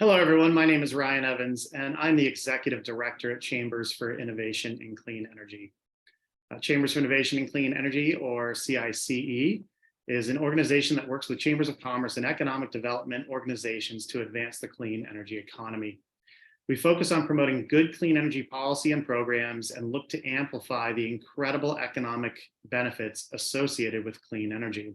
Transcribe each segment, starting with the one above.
Hello, everyone. My name is Ryan Evans, and I'm the Executive Director at Chambers for Innovation in Clean Energy. Chambers for Innovation in Clean Energy, or CICE, is an organization that works with chambers of commerce and economic development organizations to advance the clean energy economy. We focus on promoting good clean energy policy and programs and look to amplify the incredible economic benefits associated with clean energy.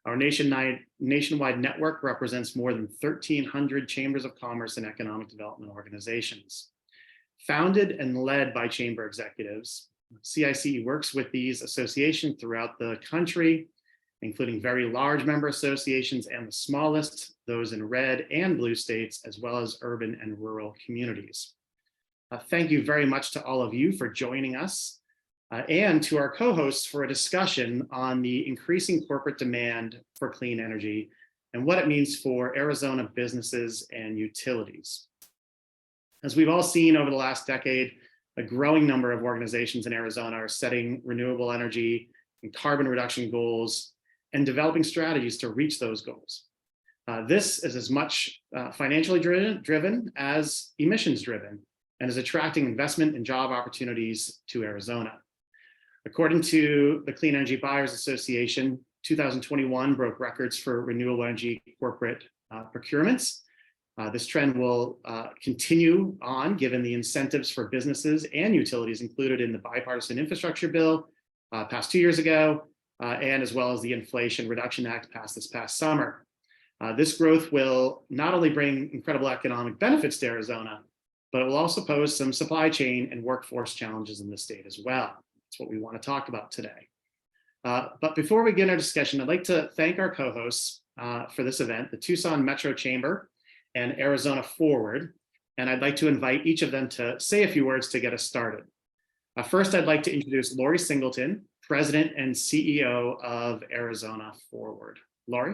Our nationwide network represents more than 1,300 chambers of commerce and economic development organizations. Founded and led by chamber executives, CICE works with these associations throughout the country, including very large member associations and the smallest, those in red and blue states, as well as urban and rural communities. Thank you very much to all of you for joining us. And to our co-hosts for a discussion on the increasing corporate demand for clean energy and what it means for Arizona businesses and utilities. As we've all seen over the last decade, a growing number of organizations in Arizona are setting renewable energy and carbon reduction goals and developing strategies to reach those goals. This is as much financially driven as emissions driven and is attracting investment and job opportunities to Arizona. According to the Clean Energy Buyers Association, 2021 broke records for renewable energy corporate procurements. This trend will continue on given the incentives for businesses and utilities included in the bipartisan infrastructure bill passed 2 years ago, and as well as the Inflation Reduction Act passed this past summer. This growth will not only bring incredible economic benefits to Arizona, but it will also pose some supply chain and workforce challenges in the state as well. That's what we want to talk about today. But before we begin our discussion, I'd like to thank our co-hosts for this event, the Tucson Metro Chamber and Arizona Forward. And I'd like to invite each of them to say a few words to get us started. First, I'd like to introduce Lori Singleton, President and CEO of Arizona Forward. Lori?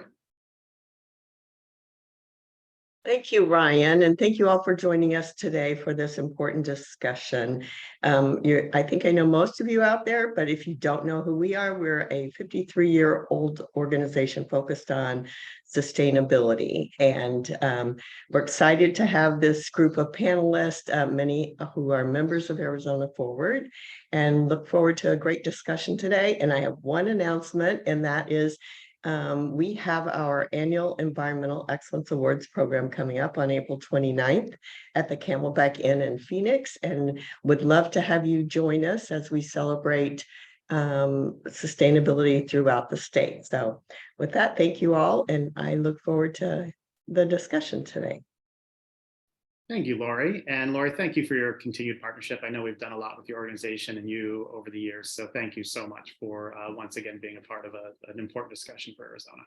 Thank you, Ryan, and thank you all for joining us today for this important discussion. I think I know most of you out there, but if you don't know who we are, we're a 53-year-old organization focused on sustainability. And we're excited to have this group of panelists, many who are members of Arizona Forward, and look forward to a great discussion today. And I have one announcement, and that is we have our annual Environmental Excellence Awards program coming up on April 29th at the Camelback Inn in Phoenix, and would love to have you join us as we celebrate sustainability throughout the state. So with that, thank you all, and I look forward to the discussion today. Thank you, Lori. And Lori, thank you for your continued partnership. I know we've done a lot with your organization and you over the years. So thank you so much for once again being a part of an important discussion for Arizona.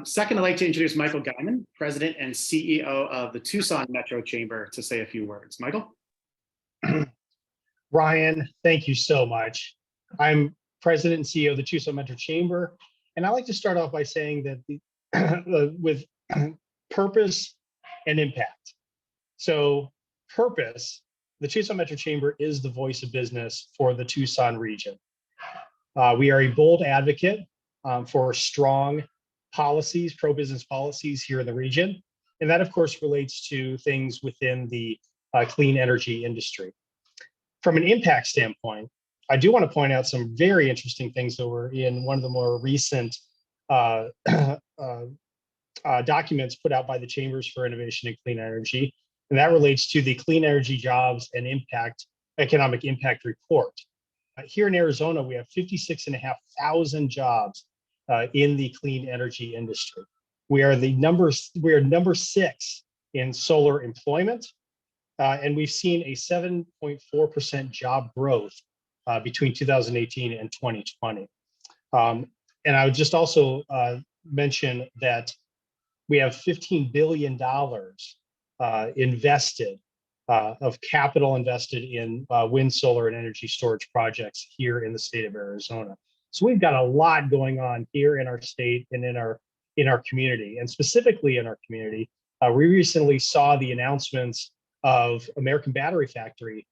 Second, I'd like to introduce Michael Guyman, President and CEO of the Tucson Metro Chamber, to say a few words. Michael? Ryan, thank you so much. I'm President and CEO of the Tucson Metro Chamber. And I like to start off by saying that with purpose and impact. So purpose, the Tucson Metro Chamber is the voice of business for the Tucson region. We are a bold advocate for strong policies, pro-business policies here in the region. And that, of course, relates to things within the clean energy industry. From an impact standpoint, I do want to point out some very interesting things that were in one of the more recent documents put out by the Chambers for Innovation in Clean Energy, and that relates to the Clean Energy Jobs and Economic Impact Report. Here in Arizona, we have 56,500 jobs in the clean energy industry. We are number 6 in solar employment, and we've seen a 7.4% job growth between 2018 and 2020. And I would just also mention that we have $15 billion invested of capital invested in wind, solar, and energy storage projects here in the state of Arizona. So we've got a lot going on here in our state and in our community, and specifically in our community. We recently saw the announcements of American Battery Factory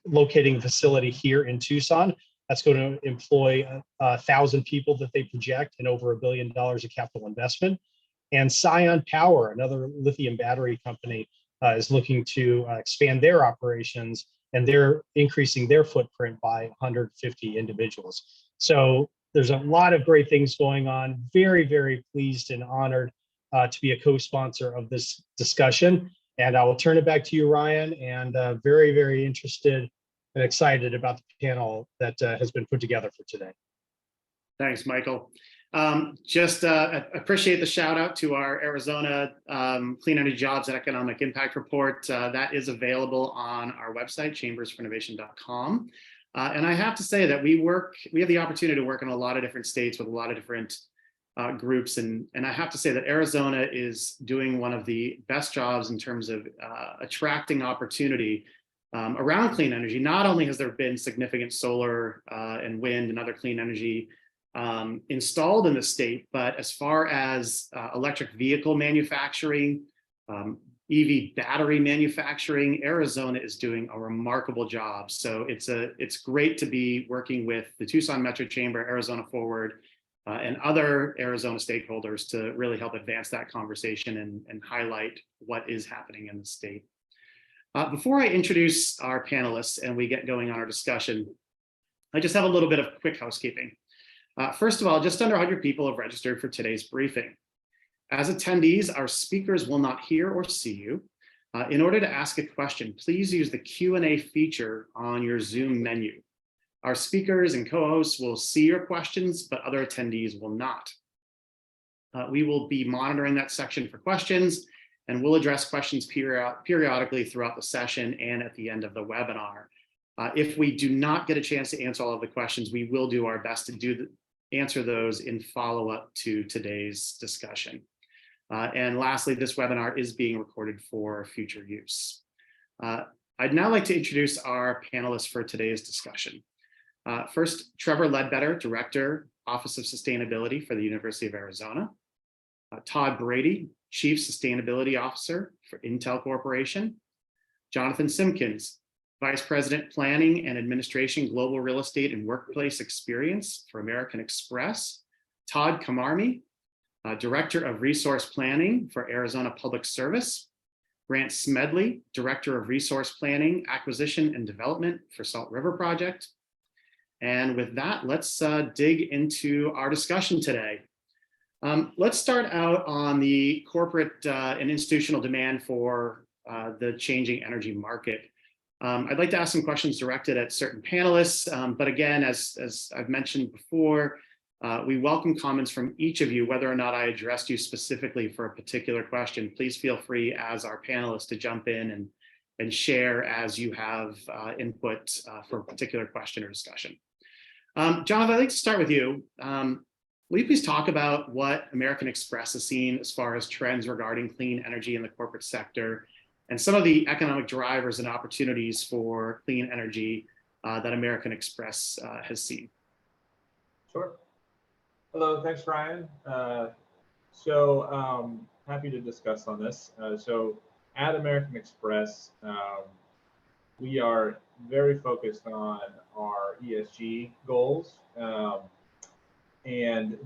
locating a facility here in Tucson. That's going to employ 1,000 people that they project and over $1 billion of capital investment. And Scion Power, another lithium battery company, is looking to expand their operations, and they're increasing their footprint by 150 individuals. So there's a lot of great things going on. Very, very pleased and honored to be a co-sponsor of this discussion. And I will turn it back to you, Ryan, and very, very interested and excited about the panel that has been put together for today. Thanks, Michael. Just appreciate the shout out to our Arizona Clean Energy Jobs and Economic Impact Report. That is available on our website, chambersforinnovation.com. And I have to say that we have the opportunity to work in a lot of different states with a lot of different groups. And I have to say that Arizona is doing one of the best jobs in terms of attracting opportunity around clean energy. Not only has there been significant solar and wind and other clean energy installed in the state, but as far as electric vehicle manufacturing, EV battery manufacturing, Arizona is doing a remarkable job. So it's great to be working with the Tucson Metro Chamber, Arizona Forward, and other Arizona stakeholders to really help advance that conversation and highlight what is happening in the state. Before I introduce our panelists and we get going on our discussion, I just have a little bit of quick housekeeping. First of all, just under 100 people have registered for today's briefing. As attendees, our speakers will not hear or see you. In order to ask a question, please use the Q&A feature on your Zoom menu. Our speakers and co-hosts will see your questions, but other attendees will not. We will be monitoring that section for questions, and we'll address questions periodically throughout the session and at the end of the webinar. If we do not get a chance to answer all of the questions, we will do our best to answer those in follow-up to today's discussion. And lastly, this webinar is being recorded for future use. I'd now like to introduce our panelists for today's discussion. First, Trevor Ledbetter, Director, Office of Sustainability for the University of Arizona. Todd Brady, Chief Sustainability Officer for Intel Corporation. Jonathan Simpkins, Vice President, Planning and Administration, Global Real Estate and Workplace Experience for American Express. Todd Kamarmi, Director of Resource Planning for Arizona Public Service. Grant Smedley, Director of Resource Planning, Acquisition and Development for Salt River Project. And with that, let's dig into our discussion today. Let's start out on the corporate and institutional demand for the changing energy market. I'd like to ask some questions directed at certain panelists, but again, as I've mentioned before, we welcome comments from each of you. Whether or not I addressed you specifically for a particular question, please feel free as our panelists to jump in and share as you have input for a particular question or discussion. Jonathan, I'd like to start with you. Will you please talk about what American Express has seen as far as trends regarding clean energy in the corporate sector and some of the economic drivers and opportunities for clean energy that American Express has seen? Sure. Hello, thanks, Ryan. Happy to discuss on this. So at American Express, we are very focused on our ESG goals. And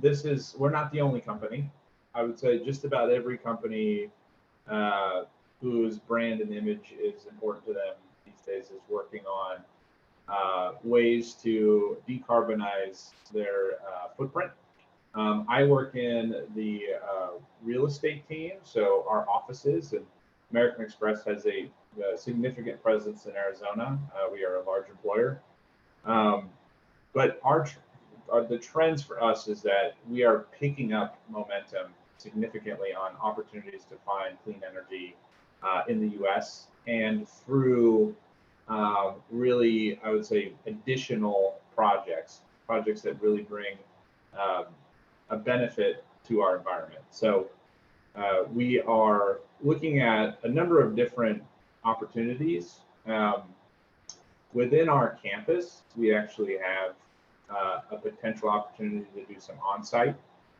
we're not the only company. I would say just about every company whose brand and image is important to them these days is working on ways to decarbonize their footprint. I work in the real estate team, so our offices, and American Express has a significant presence in Arizona. We are a large employer. But the trends for us is that we are picking up momentum significantly on opportunities to find clean energy in the US and through really, I would say, additional projects that really bring a benefit to our environment. So we are looking at a number of different opportunities. Within our campus, we actually have a potential opportunity to do some on-site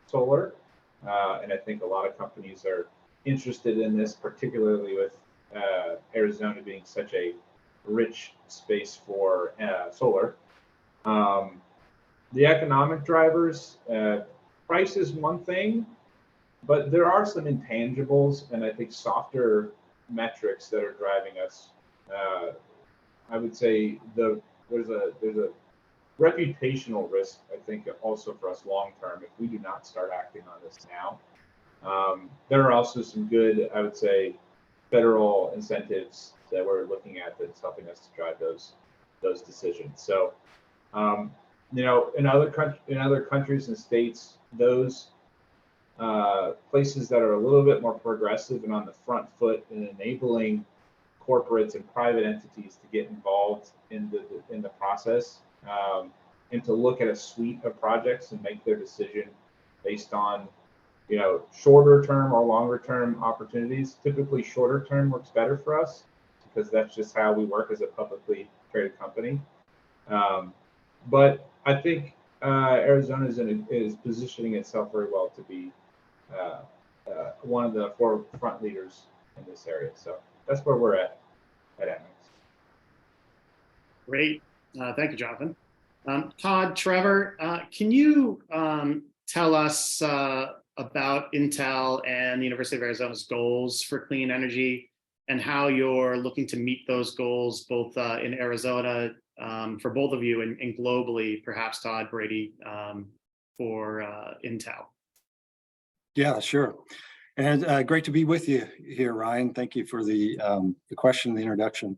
solar. And I think a lot of companies are interested in this, particularly with Arizona being such a rich space for solar. The economic drivers, price is one thing. but there are some intangibles and I think softer metrics that are driving us. I would say there's a reputational risk, I think, also for us long term if we do not start acting on this now. There are also some good, I would say, federal incentives that we're looking at that's helping us to drive those decisions. So, in other countries and states, those places that are a little bit more progressive and on the front foot in enabling corporates and private entities to get involved in the process, and to look at a suite of projects and make their decision based on shorter term or longer term opportunities. Typically shorter term works better for us because that's just how we work as a publicly traded company. But I think Arizona is positioning itself very well to be one of the forefront leaders in this area. So that's where we're at Amex. Great. Thank you, Jonathan. Todd, Trevor, can you tell us about Intel and the University of Arizona's goals for clean energy and how you're looking to meet those goals both in Arizona for both of you and globally, perhaps Todd, Brady, for Intel? Yeah, sure. And great to be with you here, Ryan. Thank you for the question, the introduction.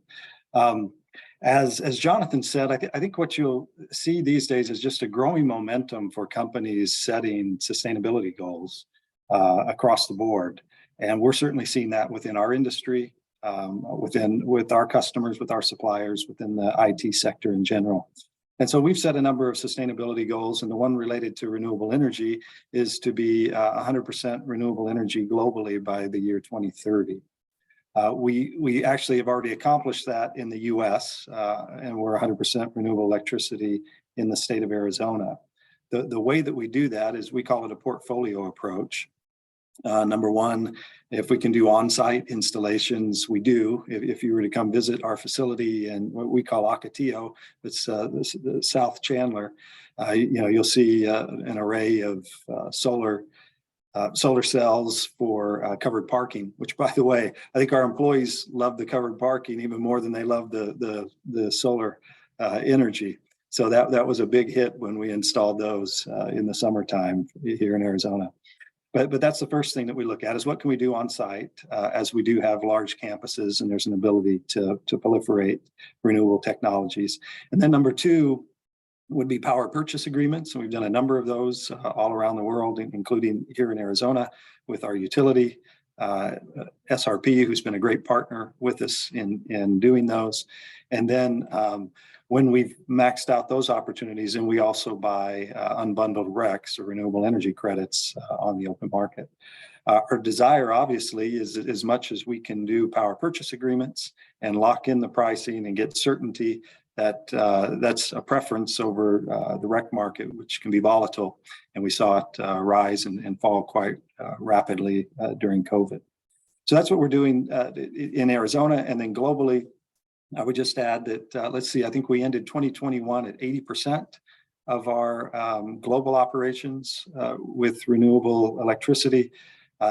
As Jonathan said, I think what you'll see these days is just a growing momentum for companies setting sustainability goals across the board. And we're certainly seeing that within our industry, with our customers, with our suppliers, within the IT sector in general. And so we've set a number of sustainability goals, and the one related to renewable energy is to be 100% renewable energy globally by the year 2030. We actually have already accomplished that in the US, and we're 100% renewable electricity in the state of Arizona. The way that we do that is we call it a portfolio approach. Number one, if we can do on-site installations, we do. If you were to come visit our facility and what we call Ocotillo, it's the South Chandler, you'll see an array of solar cells for covered parking, which, by the way, I think our employees love the covered parking even more than they love the solar energy. So that was a big hit when we installed those in the summertime here in Arizona. But that's the first thing that we look at is what can we do on site as we do have large campuses and there's an ability to proliferate renewable technologies. And then number two would be power purchase agreements. And we've done a number of those all around the world, including here in Arizona with our utility, SRP, who's been a great partner with us in doing those. And then when we've maxed out those opportunities, and we also buy unbundled RECs or renewable energy credits on the open market. Our desire, obviously, is as much as we can do power purchase agreements and lock in the pricing and get certainty that that's a preference over the REC market, which can be volatile. And we saw it rise and fall quite rapidly during COVID. So that's what we're doing in Arizona. And then globally, I would just add that, let's see, I think we ended 2021 at 80% of our global operations with renewable electricity.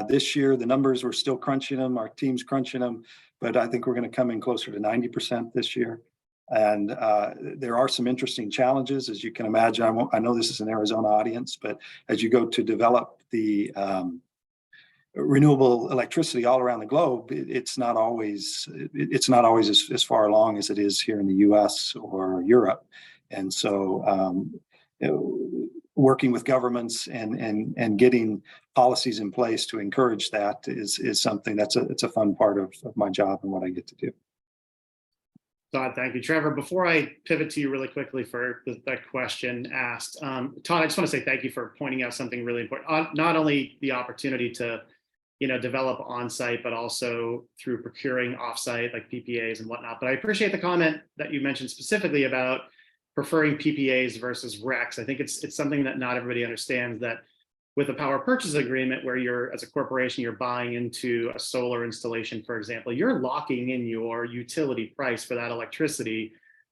This year, the numbers, we're still crunching them, our team's crunching them, but I think we're going to come in closer to 90% this year. And there are some interesting challenges, as you can imagine. I know this is an Arizona audience, but as you go to develop the renewable electricity all around the globe, it's not always as far along as it is here in the US or Europe. And so working with governments and getting policies in place to encourage that is something it's a fun part of my job and what I get to do. Todd, thank you. Trevor, before I pivot to you really quickly for that question asked, Todd, I just want to say thank you for pointing out something really important. Not only the opportunity to develop on-site, but also through procuring off-site like PPAs and whatnot. But I appreciate the comment that you mentioned specifically about preferring PPAs versus RECs. I think it's something that not everybody understands, that with a power purchase agreement where you're, as a corporation, you're buying into a solar installation, for example, you're locking in your utility price for that electricity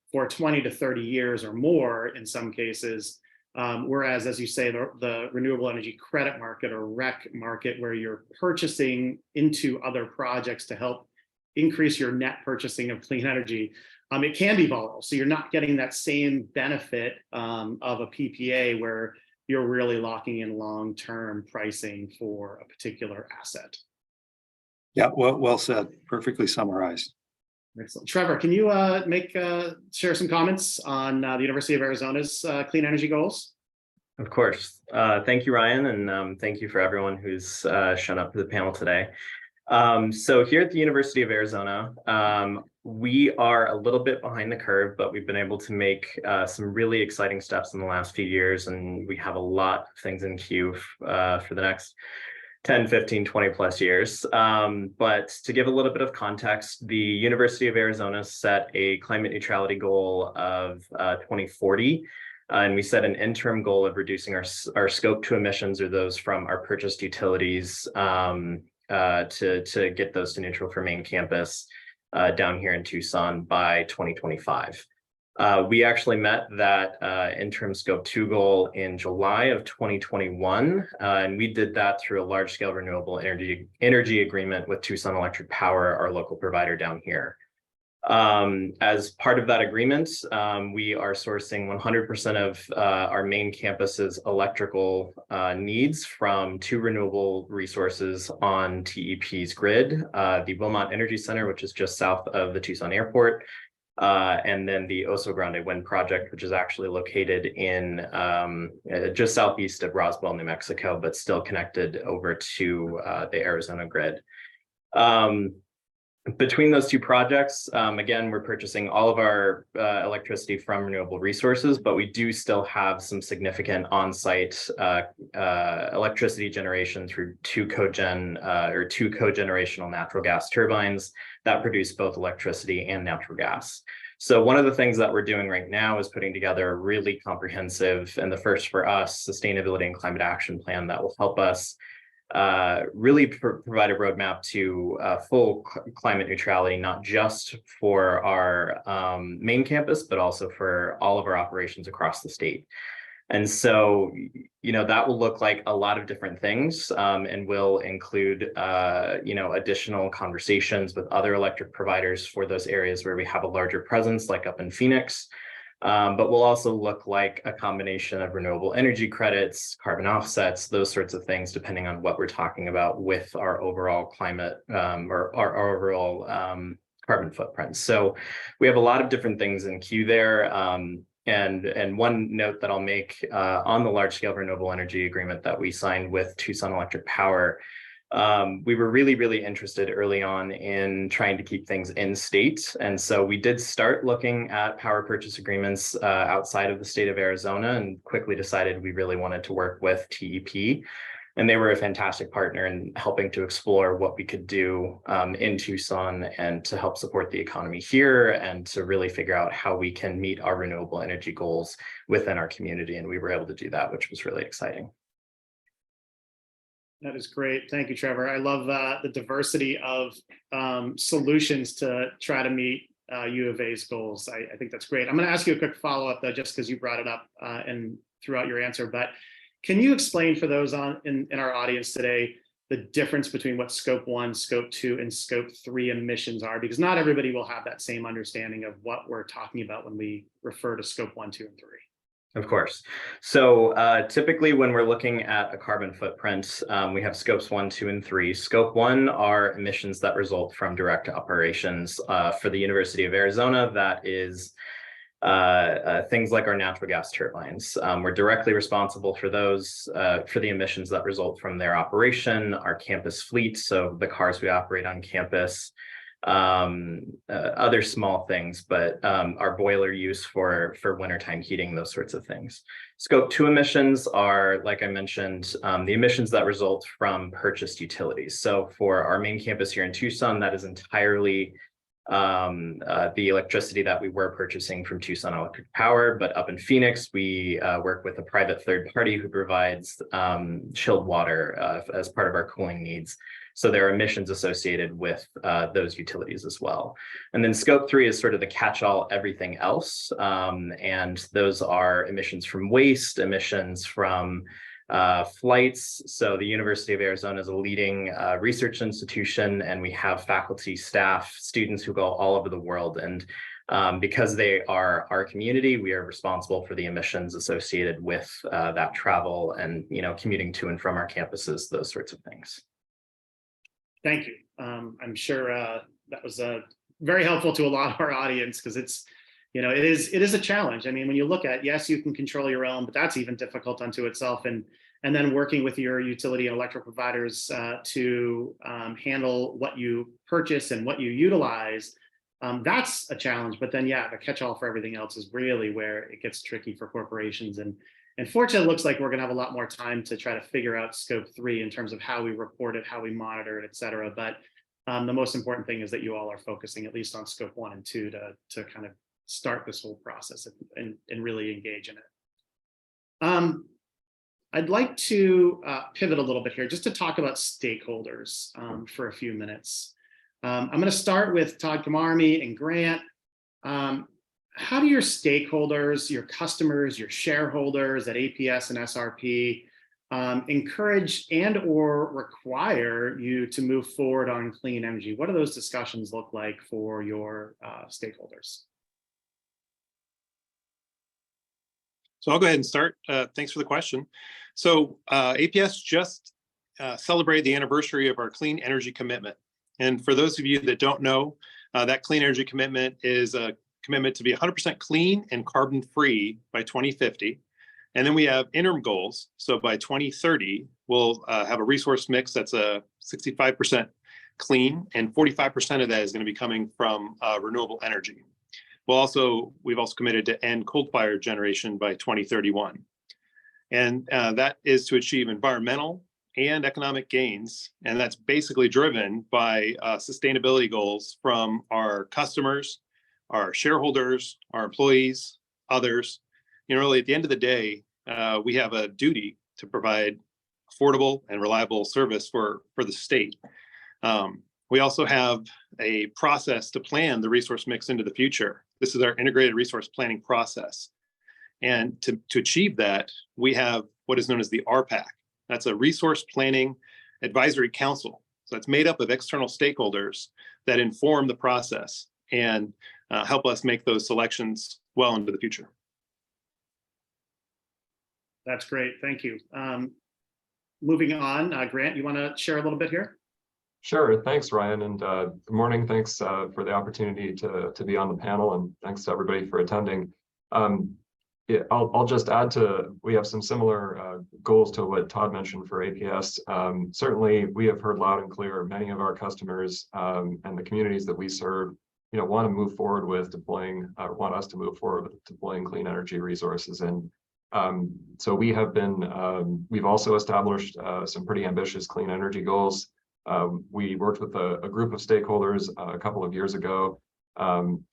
for 20 to 30 years or more in some cases. Whereas, as you say, the renewable energy credit market or REC market, where you're purchasing into other projects to help increase your net purchasing of clean energy, it can be volatile. So you're not getting that same benefit of a PPA where you're really locking in long-term pricing for a particular asset. Yeah, well said. Perfectly summarized. Excellent. Trevor, can you share some comments on the University of Arizona's clean energy goals? Of course. Thank you, Ryan, and thank you for everyone who's shown up to the panel today. So here at the University of Arizona, we are a little bit behind the curve, but we've been able to make some really exciting steps in the last few years, and we have a lot of things in queue for the next 10, 15, 20 plus years. But to give a little bit of context, the University of Arizona set a climate neutrality goal of 2040. And we set an interim goal of reducing our scope 2 emissions, or those from our purchased utilities, to get those to neutral for main campus down here in Tucson by 2025. We actually met that interim scope 2 goal in July of 2021, and we did that through a large-scale renewable energy agreement with Tucson Electric Power, our local provider down here. As part of that agreement, we are sourcing 100% of our main campus's electrical needs from 2 renewable resources on TEP's grid, the Wilmot Energy Center, which is just south of the Tucson airport, and then the Oso Grande Wind Project, which is actually located in just southeast of Roswell, New Mexico, but still connected over to the Arizona grid. Between those 2 projects, again, we're purchasing all of our electricity from renewable resources, but we do still have some significant on-site electricity generation through 2 cogenerational natural gas turbines that produce both electricity and natural gas. So one of the things that we're doing right now is putting together a really comprehensive, and the first for us, sustainability and climate action plan that will help us really provide a roadmap to full climate neutrality, not just for our main campus, but also for all of our operations across the state. And so, that will look like a lot of different things, and will include, additional conversations with other electric providers for those areas where we have a larger presence, like up in Phoenix. But will also look like a combination of renewable energy credits, carbon offsets, those sorts of things, depending on what we're talking about with our overall climate or our overall carbon footprint. So we have a lot of different things in queue there. And one note that I'll make on the large scale renewable energy agreement that we signed with Tucson Electric Power, we were really, really interested early on in trying to keep things in state. And so we did start looking at power purchase agreements outside of the state of Arizona, and quickly decided we really wanted to work with TEP. And they were a fantastic partner in helping to explore what we could do in Tucson, and to help support the economy here, and to really figure out how we can meet our renewable energy goals within our community. And we were able to do that, which was really exciting. That is great. Thank you, Trevor. I love the diversity of solutions to try to meet U of A's goals. I think that's great. I'm going to ask you a quick follow-up, though, just because you brought it up and throughout your answer. But can you explain for those in our audience today the difference between what scope 1, scope 2, and scope 3 emissions are? Because not everybody will have that same understanding of what we're talking about when we refer to scope 1, 2, and 3. Of course. So typically when we're looking at a carbon footprint, we have scopes 1, 2, and 3. Scope 1 are emissions that result from direct operations. For the University of Arizona, that is things like our natural gas turbines. We're directly responsible for those, for the emissions that result from their operation, our campus fleet, so the cars we operate on campus, other small things, but our boiler use for wintertime heating, those sorts of things. Scope 2 emissions are, like I mentioned, the emissions that result from purchased utilities. So for our main campus here in Tucson, that is entirely the electricity that we were purchasing from Tucson Electric Power. But up in Phoenix, we work with a private third party who provides chilled water as part of our cooling needs. So there are emissions associated with those utilities as well. And then scope 3 is sort of the catch-all everything else. And those are emissions from waste, emissions from flights. So the University of Arizona is a leading research institution, and we have faculty, staff, students who go all over the world. And because they are our community, we are responsible for the emissions associated with that travel and, commuting to and from our campuses, those sorts of things. Thank you. I'm sure that was very helpful to a lot of our audience, because it's, it is a challenge. I mean, when you look at, yes, you can control your own, but that's even difficult unto itself. And then working with your utility and electric providers to handle what you purchase and what you utilize, that's a challenge. But then, yeah, the catch-all for everything else is really where it gets tricky for corporations. And fortunately, it looks like we're going to have a lot more time to try to figure out scope 3 in terms of how we report it, how we monitor it, et cetera. But the most important thing is that you all are focusing at least on scope 1 and 2 to kind of start this whole process and really engage in it. I'd like to pivot a little bit here just to talk about stakeholders for a few minutes. I'm going to start with Todd Kamarmi and Grant. How do your stakeholders, your customers, your shareholders at APS and SRP encourage and or require you to move forward on clean energy? What do those discussions look like for your stakeholders? So I'll go ahead and start. Thanks for the question. So APS just celebrated the anniversary of our clean energy commitment. And for those of you that don't know, that clean energy commitment is a commitment to be 100% clean and carbon free by 2050. And then we have interim goals. So by 2030, we'll have a resource mix that's a 65% clean, and 45% of that is going to be coming from renewable energy. We've also committed to end coal-fired generation by 2031. And that is to achieve environmental and economic gains. And that's basically driven by sustainability goals from our customers, our shareholders, our employees, others. Really, at the end of the day, we have a duty to provide affordable and reliable service for the state. We also have a process to plan the resource mix into the future. This is our integrated resource planning process. And to achieve that, we have what is known as the RPAC. That's a resource planning advisory council. So it's made up of external stakeholders that inform the process and help us make those selections well into the future. That's great. Thank you. Moving on, Grant, you want to share a little bit here? Sure. Thanks, Ryan. And good morning. Thanks for the opportunity to be on the panel, and thanks to everybody for attending. I'll just add to, we have some similar goals to what Todd mentioned for APS. Certainly, we have heard loud and clear, many of our customers and the communities that we serve, want to move forward with deploying, want us to move forward with deploying clean energy resources. And so we have been, we've also established some pretty ambitious clean energy goals. We worked with a group of stakeholders a couple of years ago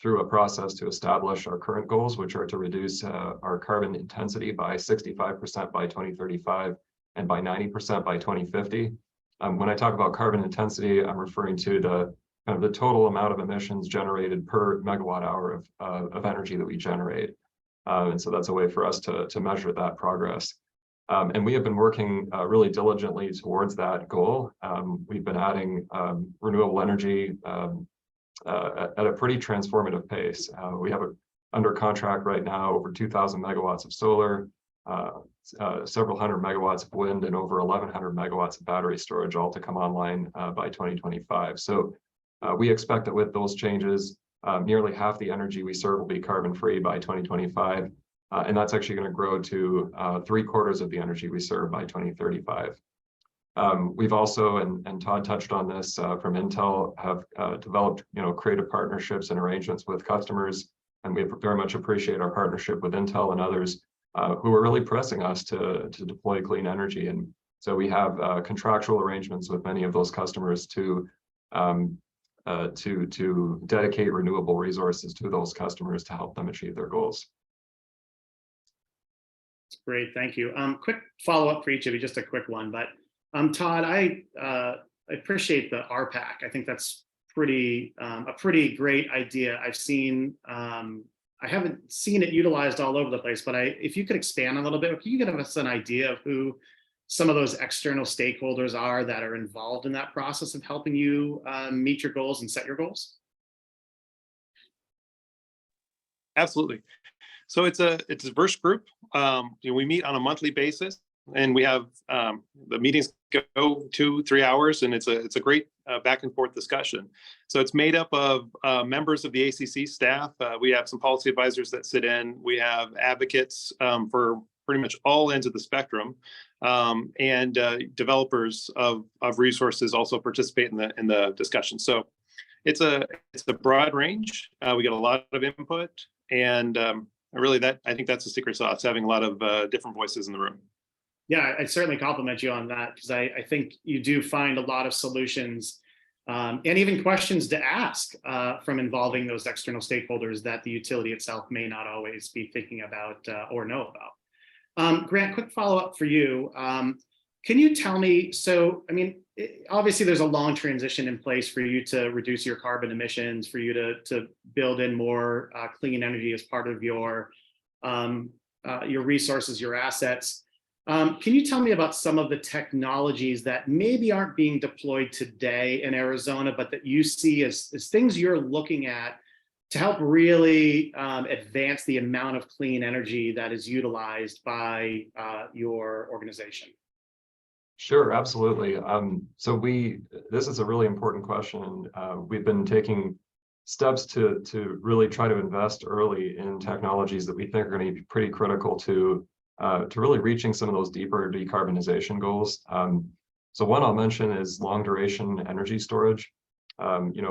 through a process to establish our current goals, which are to reduce our carbon intensity by 65% by 2035 and by 90% by 2050. When I talk about carbon intensity, I'm referring to the total amount of emissions generated per megawatt hour of energy that we generate. And so that's a way for us to measure that progress. And we have been working really diligently towards that goal. We've been adding renewable energy at a pretty transformative pace. We have under contract right now over 2,000 megawatts of solar, several hundred megawatts of wind, and over 1,100 megawatts of battery storage, all to come online by 2025. So we expect that with those changes, nearly half the energy we serve will be carbon-free by 2025. And that's actually going to grow to 3/4 of the energy we serve by 2035. We've also, and Todd touched on this from Intel, have developed creative partnerships and arrangements with customers, and we very much appreciate our partnership with Intel and others who are really pressing us to deploy clean energy. And so we have contractual arrangements with many of those customers to dedicate renewable resources to those customers to help them achieve their goals. Great, thank you. Quick follow-up for each of you, just a quick one. But Todd, I appreciate the RPAC. I think that's a pretty great idea. I haven't seen it utilized all over the place, but if you could expand a little bit, can you give us an idea of who some of those external stakeholders are that are involved in that process of helping you meet your goals and set your goals? Absolutely. So it's a diverse group. We meet on a monthly basis, and we have the meetings go 2-3 hours, and it's a great back and forth discussion. So it's made up of members of the ACC staff. We have some policy advisors that sit in. We have advocates for pretty much all ends of the spectrum, and developers of resources also participate in the discussion. So it's a broad range. We get a lot of input, and really I think that's the secret sauce, having a lot of different voices in the room. Yeah, I'd certainly compliment you on that, because I think you do find a lot of solutions and even questions to ask from involving those external stakeholders that the utility itself may not always be thinking about or know about. Grant, quick follow-up for you. Can you tell me, so, I mean, obviously there's a long transition in place for you to reduce your carbon emissions, for you to build in more clean energy as part of your resources, your assets. Can you tell me about some of the technologies that maybe aren't being deployed today in Arizona, but that you see as things you're looking at to help really advance the amount of clean energy that is utilized by your organization? Sure, absolutely. So this is a really important question, and we've been taking steps to really try to invest early in technologies that we think are going to be pretty critical to really reaching some of those deeper decarbonization goals. So one I'll mention is long duration energy storage.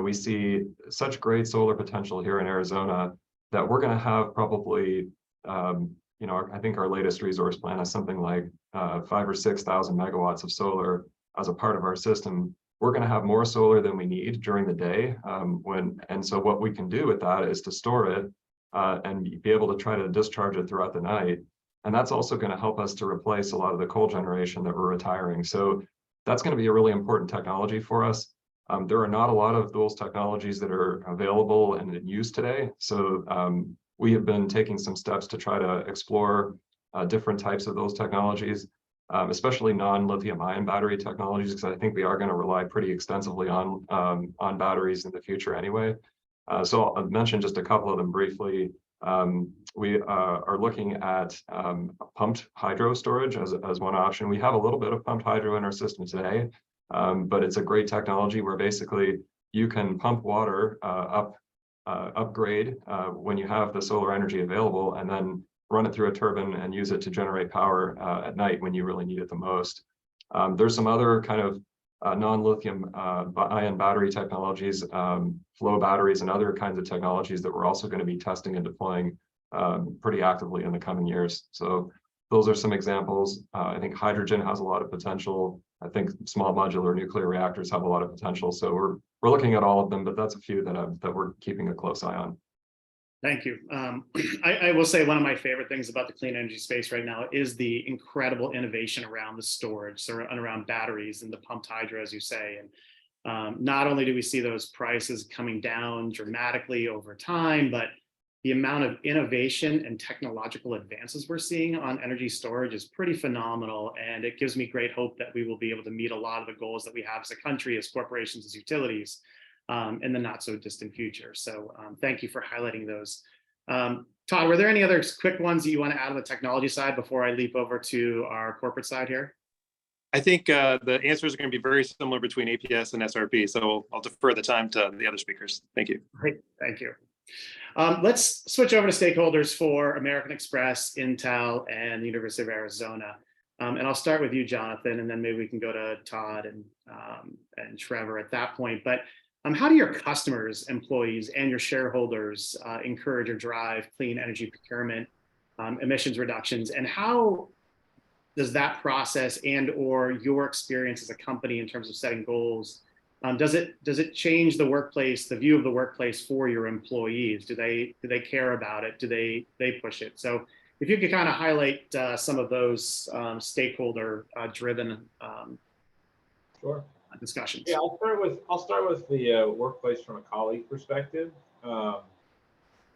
We see such great solar potential here in Arizona that we're going to have probably, I think our latest resource plan is something like 5,000 or 6,000 megawatts of solar as a part of our system. We're going to have more solar than we need during the day. And so what we can do with that is to store it and be able to try to discharge it throughout the night. And that's also going to help us to replace a lot of the coal generation that we're retiring. So that's going to be a really important technology for us. There are not a lot of those technologies that are available and in use today. So we have been taking some steps to try to explore different types of those technologies, especially non-lithium ion battery technologies, because I think we are going to rely pretty extensively on batteries in the future anyway. So I'll mention just a couple of them briefly. We are looking at pumped hydro storage as one option. We have a little bit of pumped hydro in our system today, but it's a great technology where basically you can pump water upgrade when you have the solar energy available, and then run it through a turbine and use it to generate power at night when you really need it the most. There's some other kind of non-lithium ion battery technologies, flow batteries, and other kinds of technologies that we're also going to be testing and deploying pretty actively in the coming years. So those are some examples. I think hydrogen has a lot of potential. I think small modular nuclear reactors have a lot of potential. So we're looking at all of them, but that's a few that we're keeping a close eye on. Thank you. I will say one of my favorite things about the clean energy space right now is the incredible innovation around the storage and around batteries and the pumped hydro, as you say. And not only do we see those prices coming down dramatically over time, but the amount of innovation and technological advances we're seeing on energy storage is pretty phenomenal. And it gives me great hope that we will be able to meet a lot of the goals that we have as a country, as corporations, as utilities, in the not so distant future. So thank you for highlighting those. Todd, were there any other quick ones that you want to add on the technology side before I leap over to our corporate side here? I think the answers are going to be very similar between APS and SRP. So I'll defer the time to the other speakers. Thank you. Great, thank you. Let's switch over to stakeholders for American Express, Intel, and the University of Arizona. And I'll start with you, Jonathan, and then maybe we can go to Todd and Trevor at that point. But how do your customers, employees, and your shareholders encourage or drive clean energy procurement, emissions reductions, and how does that process and/or your experience as a company in terms of setting goals, does it change the workplace, the view of the workplace for your employees? Do they care about it? Do they push it? So if you could kind of highlight some of those stakeholder driven. Sure. discussions. Yeah, I'll start with the workplace from a colleague perspective.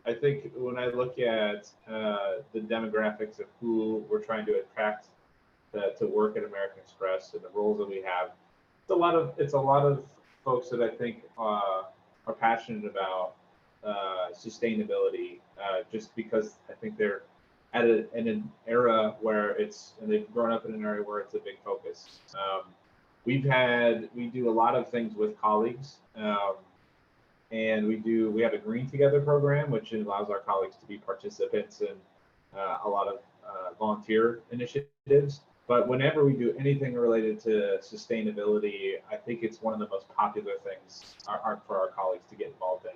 I think when I look at the demographics of who we're trying to attract to work at American Express and the roles that we have, it's a lot of folks that I think are passionate about sustainability, just because I think they're in an era where they've grown up in an area where it's a big focus. We do a lot of things with colleagues, and we have a Green Together program, which allows our colleagues to be participants in a lot of volunteer initiatives. But whenever we do anything related to sustainability, I think it's one of the most popular things for our colleagues to get involved in,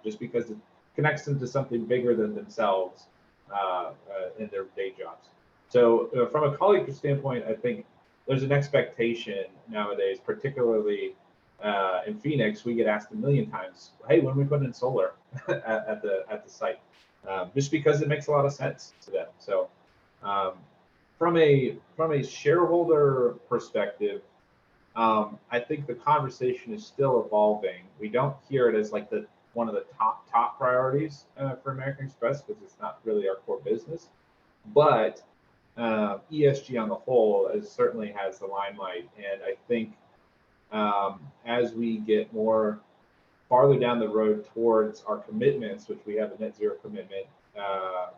just because it connects them to something bigger than themselves in their day jobs. So from a colleague standpoint, I think there's an expectation nowadays, particularly in Phoenix. We get asked a million times, "Hey, when are we putting in solar at the site?" Just because it makes a lot of sense to them. So from a shareholder perspective, I think the conversation is still evolving. We don't hear it as like one of the top priorities for American Express, because it's not really our core business. But ESG on the whole certainly has the limelight, and I think as we get farther down the road towards our commitments, which we have a net zero commitment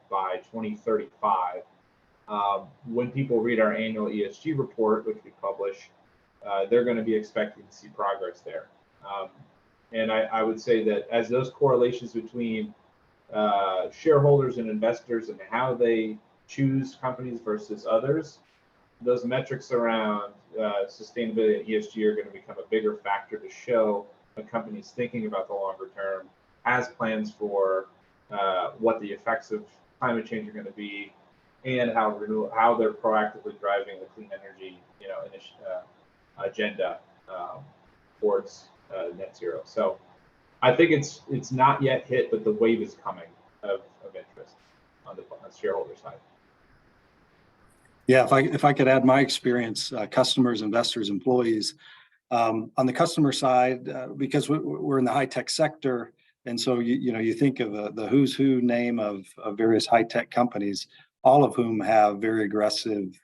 by 2035, when people read our annual ESG report, which we publish, they're going to be expecting to see progress there. And I would say that as those correlations between shareholders and investors and how they choose companies versus others, those metrics around sustainability and ESG are going to become a bigger factor to show a company's thinking about the longer term, has plans for what the effects of climate change are going to be, and how they're proactively driving the clean energy agenda towards net zero. So I think it's not yet hit, but the wave is coming of interest on the shareholder side. Yeah, if I could add my experience, customers, investors, employees, on the customer side, because we're in the high tech sector, and so you think of the who's who name of various high tech companies, all of whom have very aggressive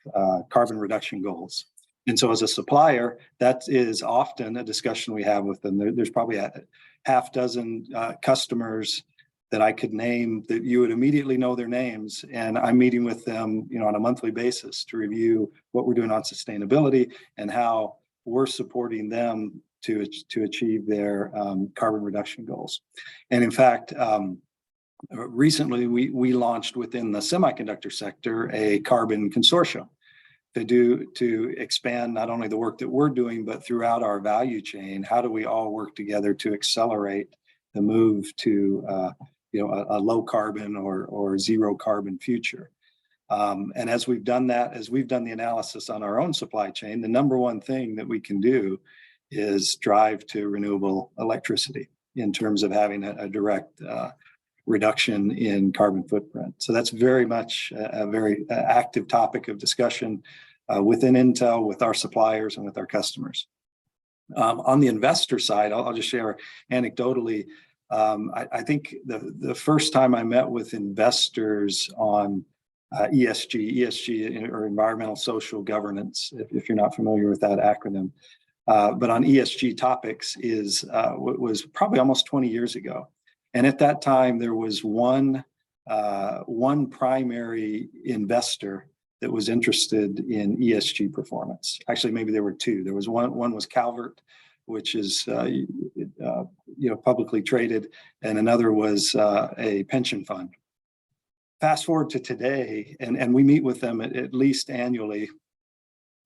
carbon reduction goals. And so as a supplier, that is often a discussion we have with them. There's probably a half dozen customers that I could name that you would immediately know their names. And I'm meeting with them, on a monthly basis to review what we're doing on sustainability and how we're supporting them to achieve their carbon reduction goals. And in fact, recently we launched within the semiconductor sector a carbon consortium to expand not only the work that we're doing, but throughout our value chain. How do we all work together to accelerate the move to a low carbon or zero carbon future? And as we've done that, as we've done the analysis on our own supply chain, the number one thing that we can do is drive to renewable electricity in terms of having a direct reduction in carbon footprint. So that's very much a very active topic of discussion within Intel, with our suppliers, and with our customers. On the investor side, I'll just share anecdotally. I think the first time I met with investors on ESG or environmental social governance, if you're not familiar with that acronym, but on ESG topics was probably almost 20 years ago. And at that time, there was one primary investor that was interested in ESG performance. Actually, maybe there were two. There was one was Calvert, which is publicly traded, and another was a pension fund. Fast forward to today, and we meet with them at least annually,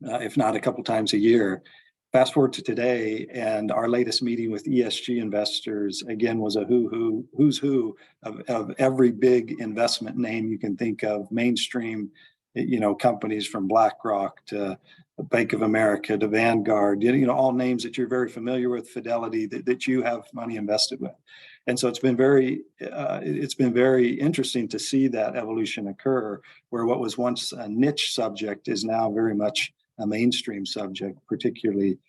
if not a couple times a year. Fast forward to today, and our latest meeting with ESG investors, again, was a who's who of every big investment name you can think of, mainstream, companies from BlackRock to Bank of America to Vanguard, all names that you're very familiar with, Fidelity, that you have money invested with. And so it's been very interesting to see that evolution occur, where what was once a niche subject is now very much a mainstream subject, particularly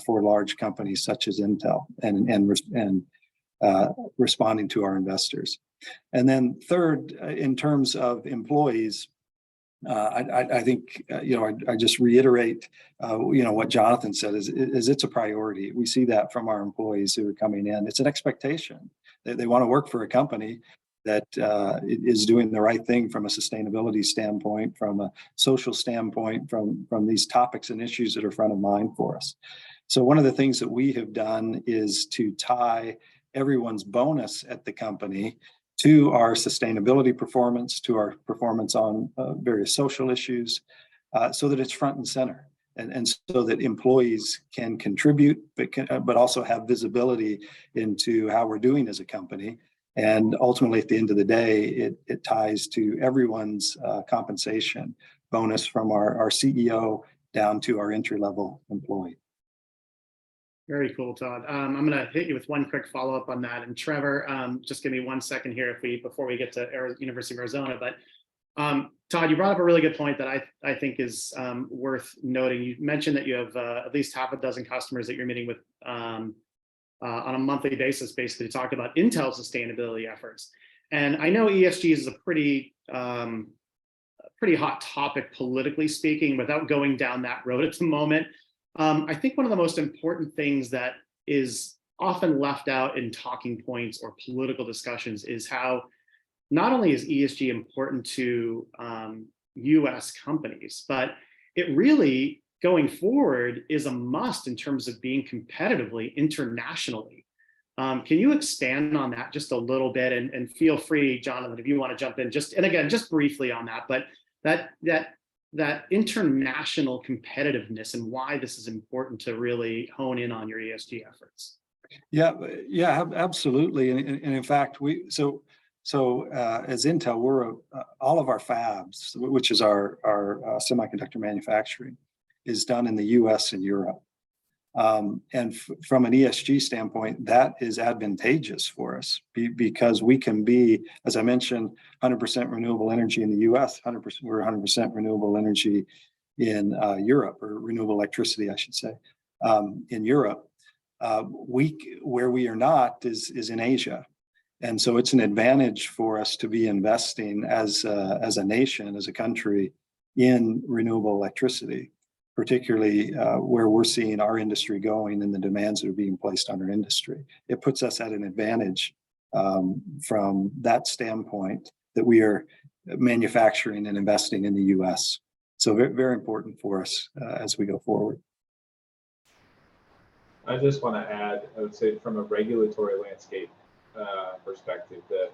for large companies such as Intel and responding to our investors. And then third, in terms of employees, I think, I just reiterate, what Jonathan said is it's a priority. We see that from our employees who are coming in. It's an expectation that they want to work for a company that is doing the right thing from a sustainability standpoint, from a social standpoint, from these topics and issues that are front of mind for us. So one of the things that we have done is to tie everyone's bonus at the company to our sustainability performance, to our performance on various social issues, so that it's front and center, and so that employees can contribute, but also have visibility into how we're doing as a company. And ultimately, at the end of the day, it ties to everyone's compensation bonus, from our CEO down to our entry-level employee. Very cool, Todd. I'm going to hit you with one quick follow-up on that. And Trevor, just give me 1 second here before we get to University of Arizona. But Todd, you brought up a really good point that I think is worth noting. You mentioned that you have at least half a dozen customers that you're meeting with on a monthly basis, basically to talk about Intel sustainability efforts. And I know ESG is a pretty hot topic politically speaking, without going down that road at the moment. I think one of the most important things that is often left out in talking points or political discussions is how not only is ESG important to US companies, but it really, going forward, is a must in terms of being competitively internationally. Can you expand on that just a little bit? And feel free, Jonathan, if you want to jump in, just briefly on that, but that international competitiveness and why this is important to really hone in on your ESG efforts. Yeah, absolutely. And in fact, as Intel, we're all of our fabs, which is our semiconductor manufacturing, is done in the US and Europe. And from an ESG standpoint, that is advantageous for us because we can be, as I mentioned, 100% renewable energy in the US, we're 100% renewable energy in Europe, or renewable electricity, I should say, in Europe. Where we are not is in Asia. And so it's an advantage for us to be investing as a nation, as a country, in renewable electricity, particularly where we're seeing our industry going and the demands that are being placed on our industry. It puts us at an advantage from that standpoint, that we are manufacturing and investing in the US. So very, very important for us as we go forward. I just want to add, I would say from a regulatory landscape perspective, that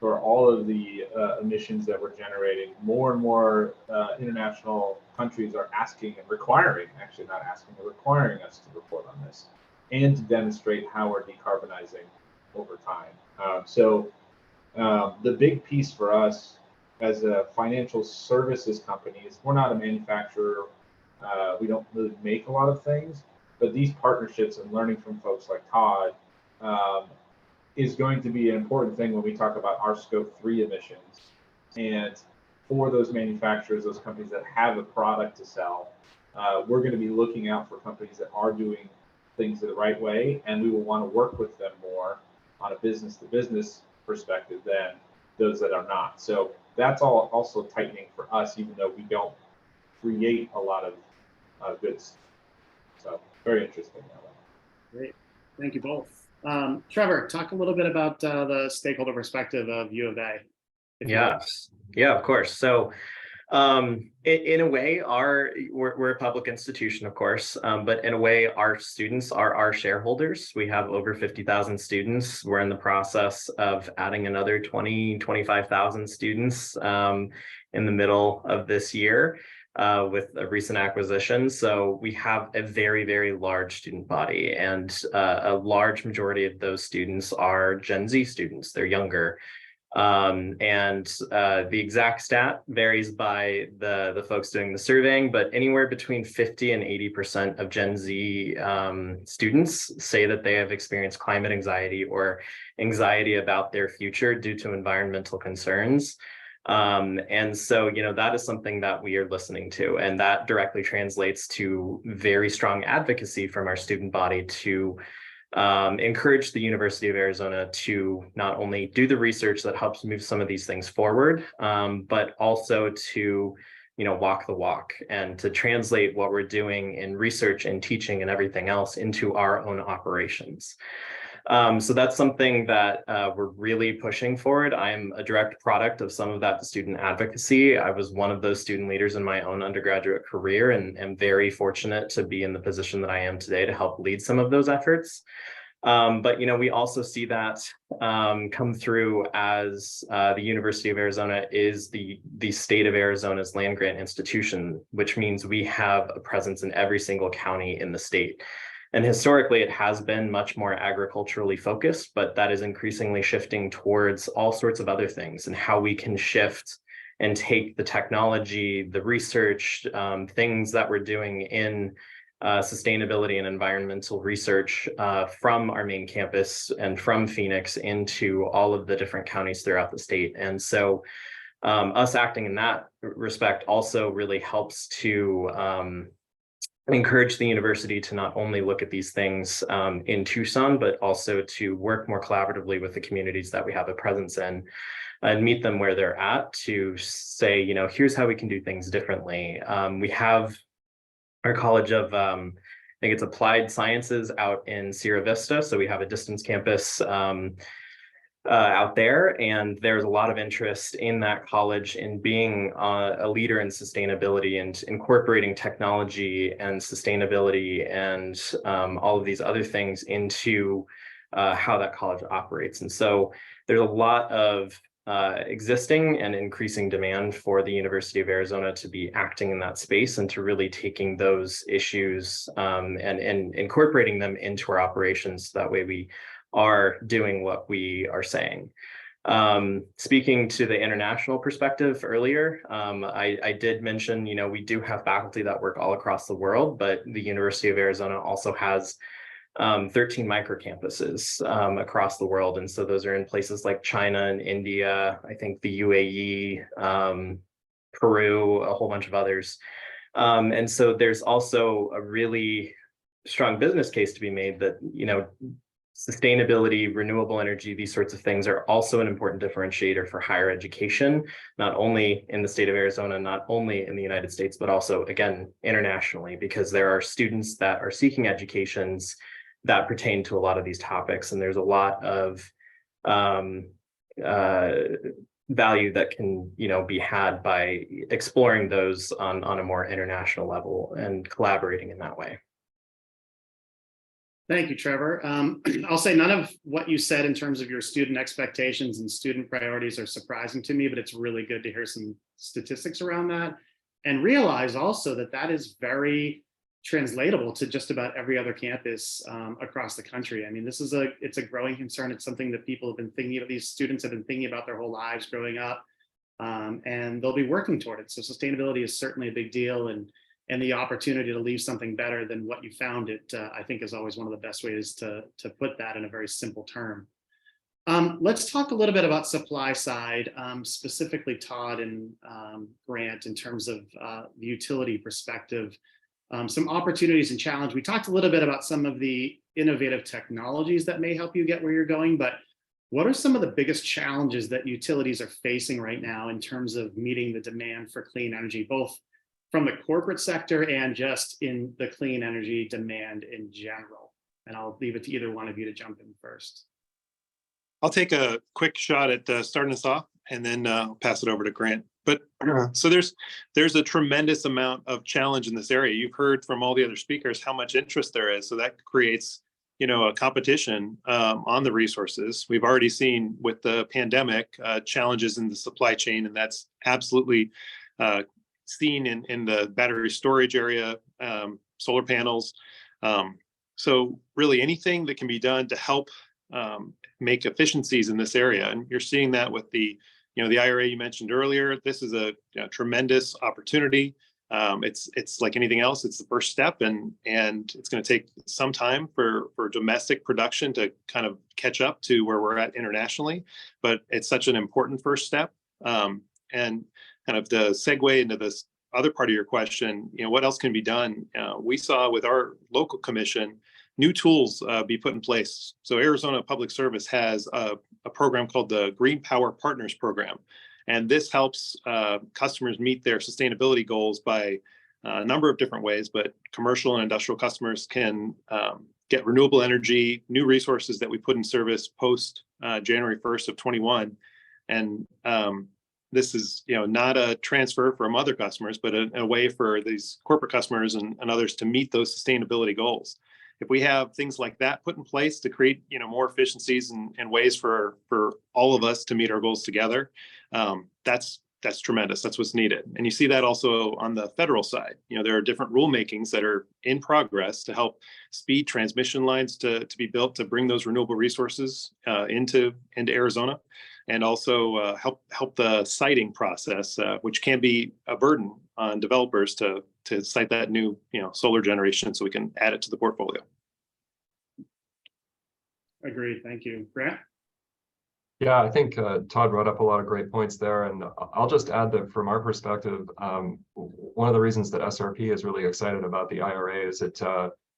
for all of the emissions that we're generating, more and more international countries are asking and requiring, actually not asking, but requiring us to report on this and to demonstrate how we're decarbonizing over time. So the big piece for us as a financial services company is we're not a manufacturer. We don't really make a lot of things, but these partnerships and learning from folks like Todd is going to be an important thing when we talk about our scope 3 emissions. And for those manufacturers, those companies that have a product to sell, we're going to be looking out for companies that are doing things the right way, and we will want to work with them more on a business-to-business perspective than those that are not. So that's all also tightening for us, even though we don't create a lot of goods. So very interesting. Great, thank you both. Trevor, talk a little bit about the stakeholder perspective of U of A. Yeah, of course. So in a way, we're a public institution, of course, but in a way, our students are our shareholders. We have over 50,000 students. We're in the process of adding another 25,000 students in the middle of this year with a recent acquisition. So we have a very, very large student body, and a large majority of those students are Gen Z students. They're younger. And the exact stat varies by the folks doing the surveying, but anywhere between 50 and 80% of Gen Z students say that they have experienced climate anxiety or anxiety about their future due to environmental concerns. And so, that is something that we are listening to, and that directly translates to very strong advocacy from our student body to encourage the University of Arizona to not only do the research that helps move some of these things forward, but also to walk the walk and to translate what we're doing in research and teaching and everything else into our own operations. So that's something that we're really pushing forward. I'm a direct product of some of that student advocacy. I was one of those student leaders in my own undergraduate career, and am very fortunate to be in the position that I am today to help lead some of those efforts. But we also see that come through as the University of Arizona is the state of Arizona's land grant institution, which means we have a presence in every single county in the state. And historically, it has been much more agriculturally focused, but that is increasingly shifting towards all sorts of other things and how we can shift and take the technology, the research, things that we're doing in sustainability and environmental research from our main campus and from Phoenix into all of the different counties throughout the state. And so us acting in that respect also really helps to encourage the university to not only look at these things in Tucson, but also to work more collaboratively with the communities that we have a presence in and meet them where they're at to say, here's how we can do things differently. We have our College of, I think it's Applied Sciences out in Sierra Vista. So we have a distance campus out there, and there's a lot of interest in that college in being a leader in sustainability and incorporating technology and sustainability and all of these other things into how that college operates. And so there's a lot of existing and increasing demand for the University of Arizona to be acting in that space and to really taking those issues and incorporating them into our operations. That way we are doing what we are saying. Speaking to the international perspective earlier, I did mention, we do have faculty that work all across the world, but the University of Arizona also has 13 microcampuses across the world. And so those are in places like China and India, I think the UAE, Peru, a whole bunch of others. And so there's also a really strong business case to be made that, sustainability, renewable energy, these sorts of things are also an important differentiator for higher education, not only in the state of Arizona, not only in the United States, but also, again, internationally, because there are students that are seeking educations that pertain to a lot of these topics. And there's a lot of value that can, be had by exploring those on a more international level and collaborating in that way. Thank you, Trevor. I'll say none of what you said in terms of your student expectations and student priorities are surprising to me, but it's really good to hear some statistics around that and realize also that that is very translatable to just about every other campus across the country. I mean, it's a growing concern. It's something that people have been thinking of, these students have been thinking about their whole lives growing up, and they'll be working toward it. So sustainability is certainly a big deal, and the opportunity to leave something better than what you found it, I think is always one of the best ways to put that in a very simple term. Let's talk a little bit about supply side, specifically Todd and Grant in terms of the utility perspective, some opportunities and challenge. We talked a little bit about some of the innovative technologies that may help you get where you're going, but what are some of the biggest challenges that utilities are facing right now in terms of meeting the demand for clean energy, both from the corporate sector and just in the clean energy demand in general? And I'll leave it to either one of you to jump in first. I'll take a quick shot at starting us off, and then pass it over to Grant. But so there's a tremendous amount of challenge in this area. You've heard from all the other speakers how much interest there is. So that creates, a competition on the resources. We've already seen with the pandemic challenges in the supply chain, and that's absolutely seen in the battery storage area, solar panels. So really anything that can be done to help make efficiencies in this area. And you're seeing that with the IRA you mentioned earlier. This is a tremendous opportunity. It's like anything else, it's the first step, and it's going to take some time for domestic production to kind of catch up to where we're at internationally, but it's such an important first step. And kind of the segue into this other part of your question, what else can be done? We saw with our local commission, new tools be put in place. So Arizona Public Service has a program called the Green Power Partners Program. And this helps customers meet their sustainability goals by a number of different ways, but commercial and industrial customers can get renewable energy, new resources that we put in service post January 1st of 21. And this is not a transfer from other customers, but a way for these corporate customers and others to meet those sustainability goals. If we have things like that put in place to create more efficiencies and ways for all of us to meet our goals together, that's tremendous. That's what's needed. And you see that also on the federal side. There are different rulemakings that are in progress to help speed transmission lines to be built to bring those renewable resources into Arizona, and also help the siting process, which can be a burden on developers to site that new solar generation so we can add it to the portfolio. Agreed. Thank you. Grant? Yeah, I think Todd brought up a lot of great points there, and I'll just add that from our perspective, one of the reasons that SRP is really excited about the IRA is it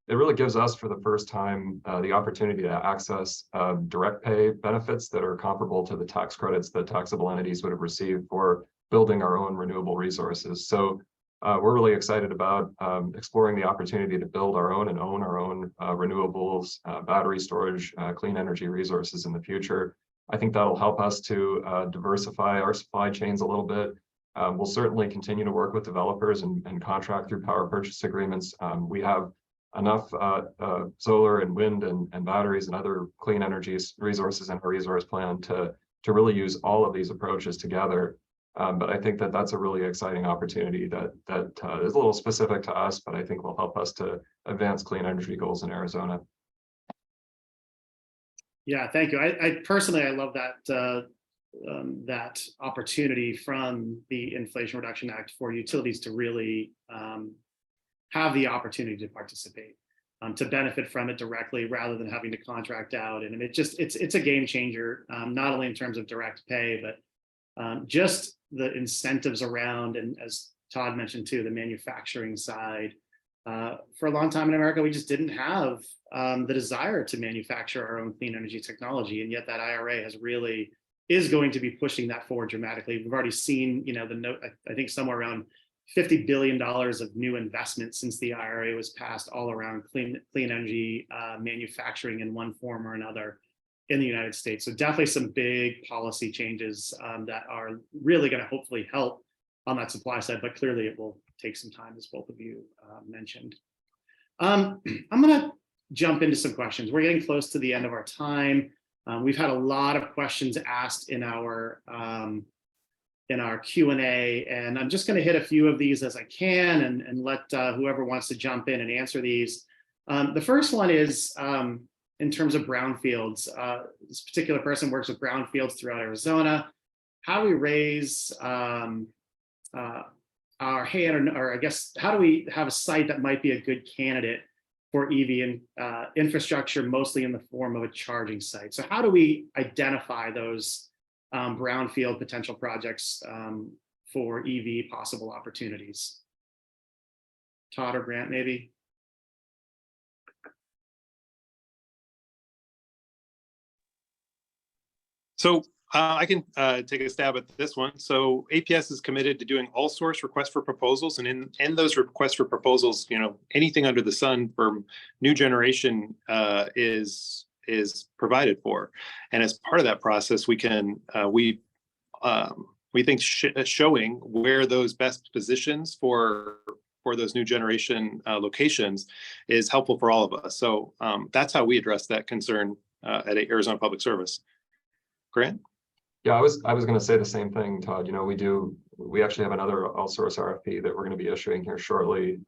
really gives us, for the first time, the opportunity to access direct pay benefits that are comparable to the tax credits that taxable entities would have received for building our own renewable resources. So we're really excited about exploring the opportunity to build our own and own our own renewables, battery storage, clean energy resources in the future. I think that'll help us to diversify our supply chains a little bit. We'll certainly continue to work with developers and contract through power purchase agreements. We have enough solar and wind and batteries and other clean energy resources in our resource plan to really use all of these approaches together. But I think that that's a really exciting opportunity that is a little specific to us, but I think will help us to advance clean energy goals in Arizona. Yeah, thank you. I personally, I love that that opportunity from the Inflation Reduction Act for utilities to really have the opportunity to participate, to benefit from it directly rather than having to contract out. And it's a game changer, not only in terms of direct pay, but just the incentives around, and as Todd mentioned too, the manufacturing side. For a long time in America, we just didn't have the desire to manufacture our own clean energy technology, and yet that IRA is going to be pushing that forward dramatically. We've already seen, I think somewhere around $50 billion of new investment since the IRA was passed, all around clean energy manufacturing in one form or another in the United States. So definitely some big policy changes that are really going to hopefully help on that supply side, but clearly it will take some time, as both of you mentioned. I'm going to jump into some questions. We're getting close to the end of our time. We've had a lot of questions asked in our Q&A, and I'm just going to hit a few of these as I can and let whoever wants to jump in and answer these. The first one is in terms of brownfields. This particular person works with brownfields throughout Arizona. How do we raise our hand, or I guess, how do we have a site that might be a good candidate for EV infrastructure, mostly in the form of a charging site? So how do we identify those brownfield potential projects for EV possible opportunities? Todd or Grant, maybe? So I can take a stab at this one. So APS is committed to doing all source requests for proposals, and in those requests for proposals, anything under the sun for new generation is provided for. And as part of that process, we think showing where those best positions for those new generation locations is helpful for all of us. So that's how we address that concern at Arizona Public Service. Grant? Yeah, I was going to say the same thing, Todd. We actually have another AllSource RFP that we're going to be issuing here shortly.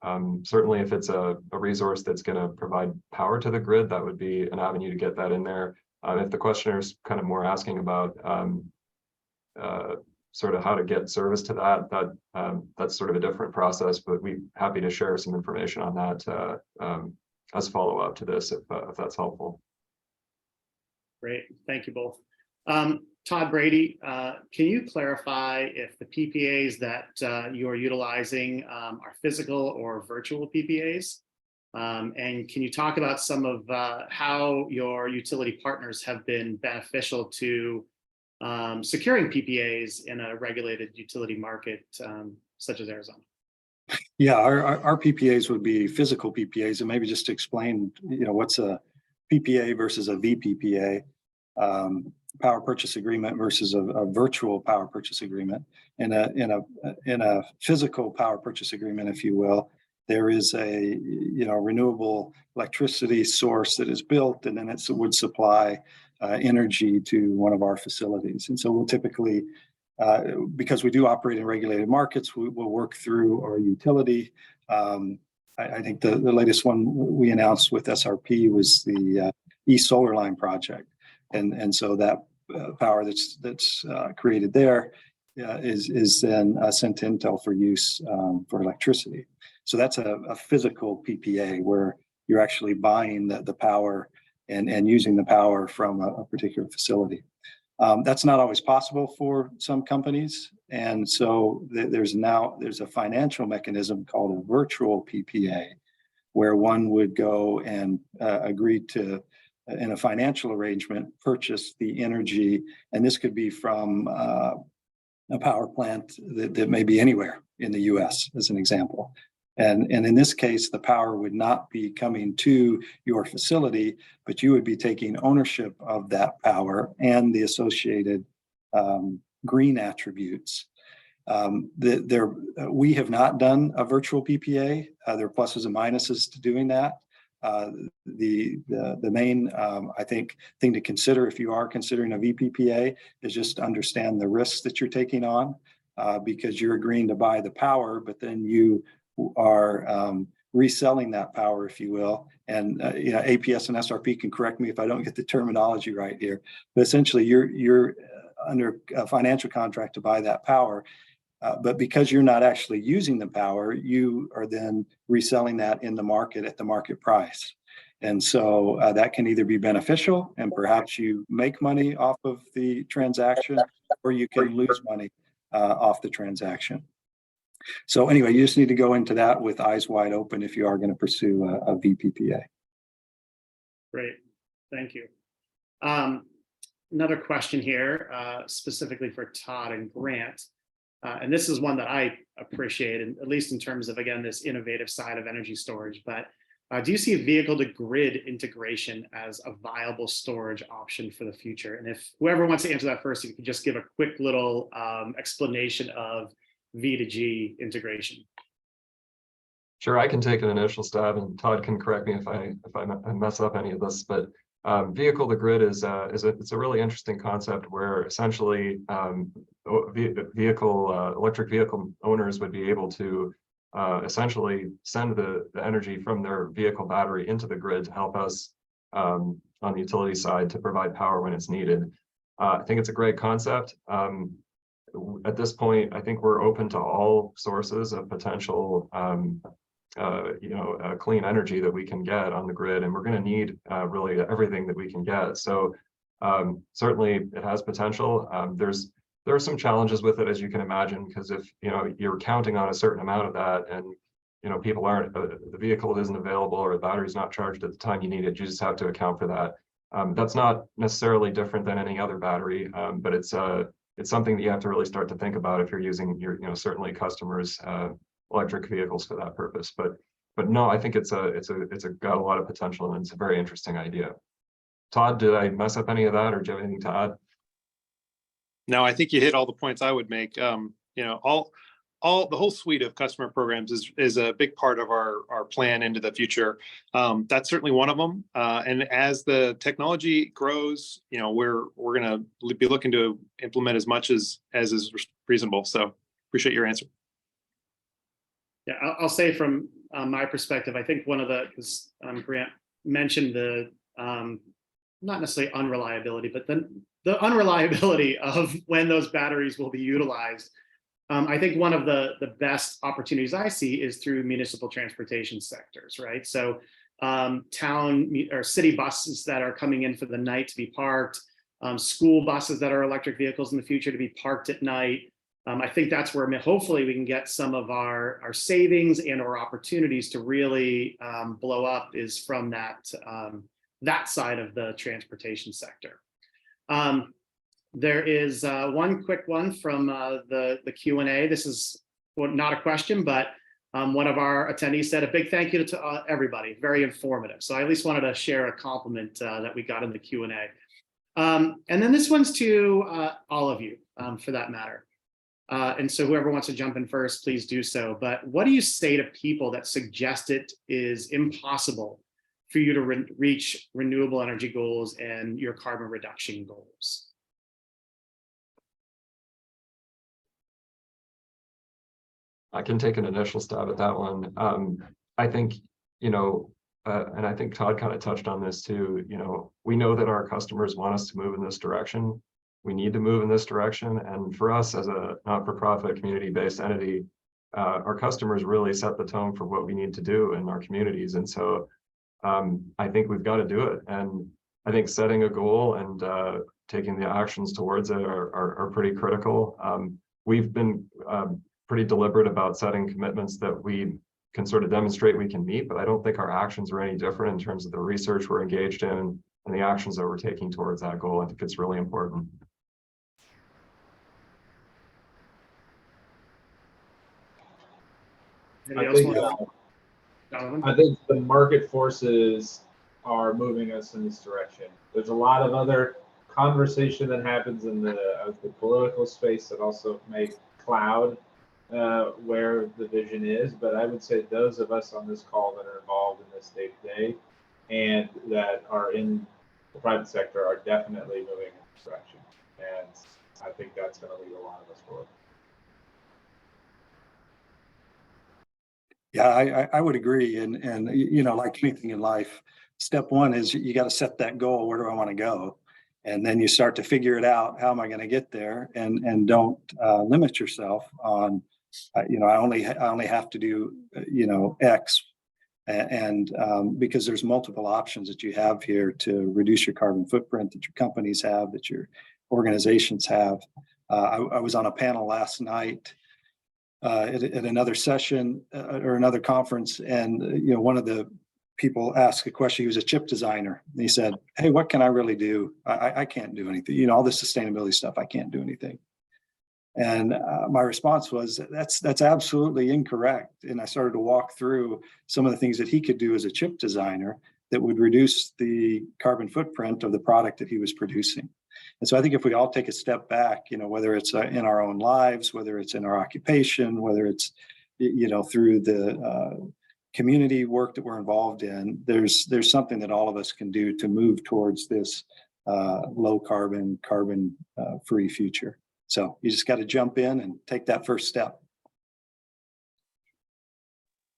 Certainly, if it's a resource that's going to provide power to the grid, that would be an avenue to get that in there. If the questioner's kind of more asking about sort of how to get service to that's sort of a different process, but we're happy to share some information on that as follow-up to this, if that's helpful. Great, thank you both. Todd Brady, can you clarify if the PPAs that you are utilizing are physical or virtual PPAs? And can you talk about some of how your utility partners have been beneficial to securing PPAs in a regulated utility market such as Arizona? Yeah, our PPAs would be physical PPAs, and maybe just to explain, what's a PPA versus a VPPA, power purchase agreement versus a virtual power purchase agreement. In a physical power purchase agreement, if you will, there is a renewable electricity source that is built, and then it would supply energy to one of our facilities. And so we'll typically, because we do operate in regulated markets, we'll work through our utility. I think the latest one we announced with SRP was the East Solar Line project, and so that power that's created there is then sent to Intel for use for electricity. So that's a physical PPA where you're actually buying the power and using the power from a particular facility. That's not always possible for some companies. And so there's a financial mechanism called a virtual PPA, where one would go and agree to, in a financial arrangement, purchase the energy. And this could be from a power plant that may be anywhere in the US, as an example. And in this case, the power would not be coming to your facility, but you would be taking ownership of that power and the associated green attributes. We have not done a virtual PPA. There are pluses and minuses to doing that. The main, I think, thing to consider if you are considering a VPPA is just understand the risks that you're taking on, because you're agreeing to buy the power, but then you are reselling that power, if you will. And APS and SRP can correct me if I don't get the terminology right here, but essentially you're under a financial contract to buy that power, but because you're not actually using the power, you are then reselling that in the market at the market price. And so that can either be beneficial and perhaps you make money off of the transaction, or you can lose money off the transaction. So anyway, you just need to go into that with eyes wide open if you are going to pursue a VPPA. Great, thank you. Another question here, specifically for Todd and Grant. And this is one that I appreciate, and at least in terms of, again, this innovative side of energy storage. But do you see vehicle to grid integration as a viable storage option for the future? And if whoever wants to answer that first, if you could just give a quick little explanation of V to G integration. Sure, I can take an initial stab, and Todd can correct me if I mess up any of this. But vehicle to grid it's a really interesting concept where essentially electric vehicle owners would be able to essentially send the energy from their vehicle battery into the grid to help us on the utility side to provide power when it's needed. I think it's a great concept. At this point, I think we're open to all sources of potential clean energy that we can get on the grid, and we're going to need really everything that we can get. So certainly it has potential. There are some challenges with it, as you can imagine, because if you're counting on a certain amount of that, and people aren't, the vehicle isn't available or the battery's not charged at the time you need it, you just have to account for that. That's not necessarily different than any other battery, but it's something that you have to really start to think about if you're using your certainly customers electric vehicles for that purpose. But no, I think it's got a lot of potential, and it's a very interesting idea. Todd, did I mess up any of that, or do you have anything to add? No, I think you hit all the points I would make. The whole suite of customer programs is a big part of our plan into the future. That's certainly one of them. And as the technology grows, we're going to be looking to implement as much as is reasonable. So appreciate your answer. Yeah, I'll say from my perspective, I think one of Grant mentioned the not necessarily unreliability, but the unreliability of when those batteries will be utilized. I think one of the best opportunities I see is through municipal transportation sectors, right? So town or city buses that are coming in for the night to be parked, school buses that are electric vehicles in the future to be parked at night. I think that's where hopefully we can get some of our savings and our opportunities to really blow up is from that side of the transportation sector. There is one quick one from the Q&A. This is not a question, but one of our attendees said a big thank you to everybody, very informative. So I at least wanted to share a compliment that we got in the Q&A. And then this one's to all of you for that matter. And so whoever wants to jump in first, please do so. But what do you say to people that suggest it is impossible for you to reach renewable energy goals and your carbon reduction goals? I can take an initial stab at that one. I think, and I think Todd kind of touched on this too, we know that our customers want us to move in this direction. We need to move in this direction. And for us as a not-for-profit community-based entity, our customers really set the tone for what we need to do in our communities. And so I think we've got to do it. And I think setting a goal and taking the actions towards it are pretty critical. We've been pretty deliberate about setting commitments that we can sort of demonstrate we can meet, but I don't think our actions are any different in terms of the research we're engaged in and the actions that we're taking towards that goal. I think it's really important. I think the market forces are moving us in this direction. There's a lot of other conversation that happens in the political space that also may cloud where the vision is, but I would say those of us on this call that are involved in this day to day and that are in the private sector are definitely moving in this direction. And I think that's going to lead a lot of us forward. Yeah, I would agree. And like anything in life, step one is you got to set that goal. Where do I want to go? And then you start to figure it out. How am I going to get there? And don't limit yourself on, I only have to do, X. And because there's multiple options that you have here to reduce your carbon footprint that your companies have, that your organizations have. I was on a panel last night at another session or another conference, and one of the people asked a question. He was a chip designer, and he said, "Hey, what can I really do? I can't do anything. All this sustainability stuff, I can't do anything." And my response was, "That's absolutely incorrect." And I started to walk through some of the things that he could do as a chip designer that would reduce the carbon footprint of the product that he was producing. And so I think if we all take a step back, whether it's in our own lives, whether it's in our occupation, whether it's, through the community work that we're involved in, there's something that all of us can do to move towards this low carbon free future. So you just got to jump in and take that first step.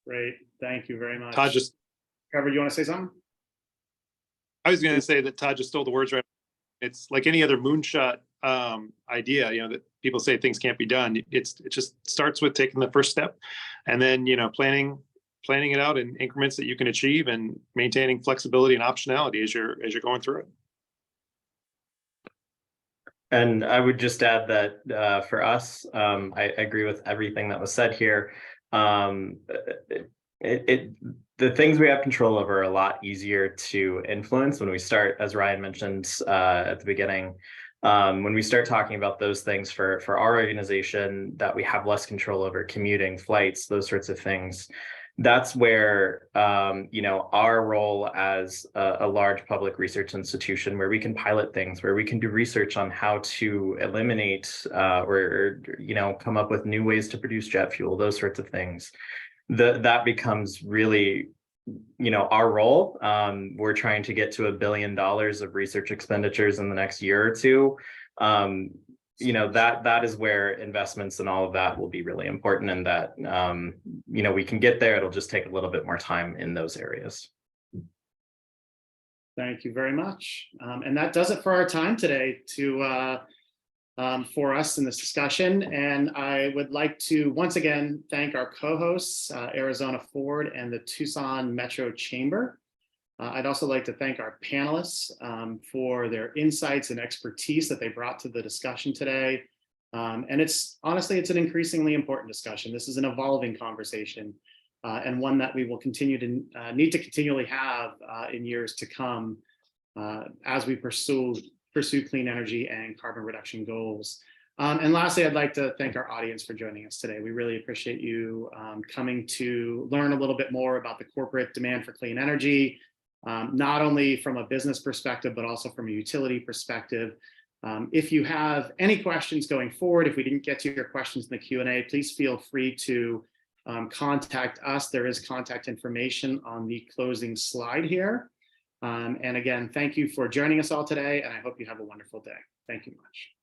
Great. Thank you very much. Todd Trevor, you want to say something? I was going to say that Todd just stole the words right. It's like any other moonshot idea, that people say things can't be done. It just starts with taking the first step, and then planning it out in increments that you can achieve, and maintaining flexibility and optionality as you're going through it. And I would just add that for us, I agree with everything that was said here. The things we have control over are a lot easier to influence when we start, as Ryan mentioned at the beginning, when we start talking about those things for our organization that we have less control over, commuting, flights, those sorts of things. That's where, our role as a large public research institution, where we can pilot things, where we can do research on how to eliminate or come up with new ways to produce jet fuel, those sorts of things. That becomes really, our role. We're trying to get to $1 billion of research expenditures in the next year or two. That is where investments and all of that will be really important, and that, we can get there. It'll just take a little bit more time in those areas. Thank you very much. And that does it for our time today for us in this discussion. And I would like to once again thank our co-hosts, Arizona Ford and the Tucson Metro Chamber. I'd also like to thank our panelists for their insights and expertise that they brought to the discussion today. And it's an increasingly important discussion. This is an evolving conversation and one that we will continue to need to continually have in years to come as we pursue clean energy and carbon reduction goals. And lastly, I'd like to thank our audience for joining us today. We really appreciate you coming to learn a little bit more about the corporate demand for clean energy, not only from a business perspective, but also from a utility perspective. If you have any questions going forward, if we didn't get to your questions in the Q&A, please feel free to contact us. There is contact information on the closing slide here. And again, thank you for joining us all today, and I hope you have a wonderful day. Thank you much.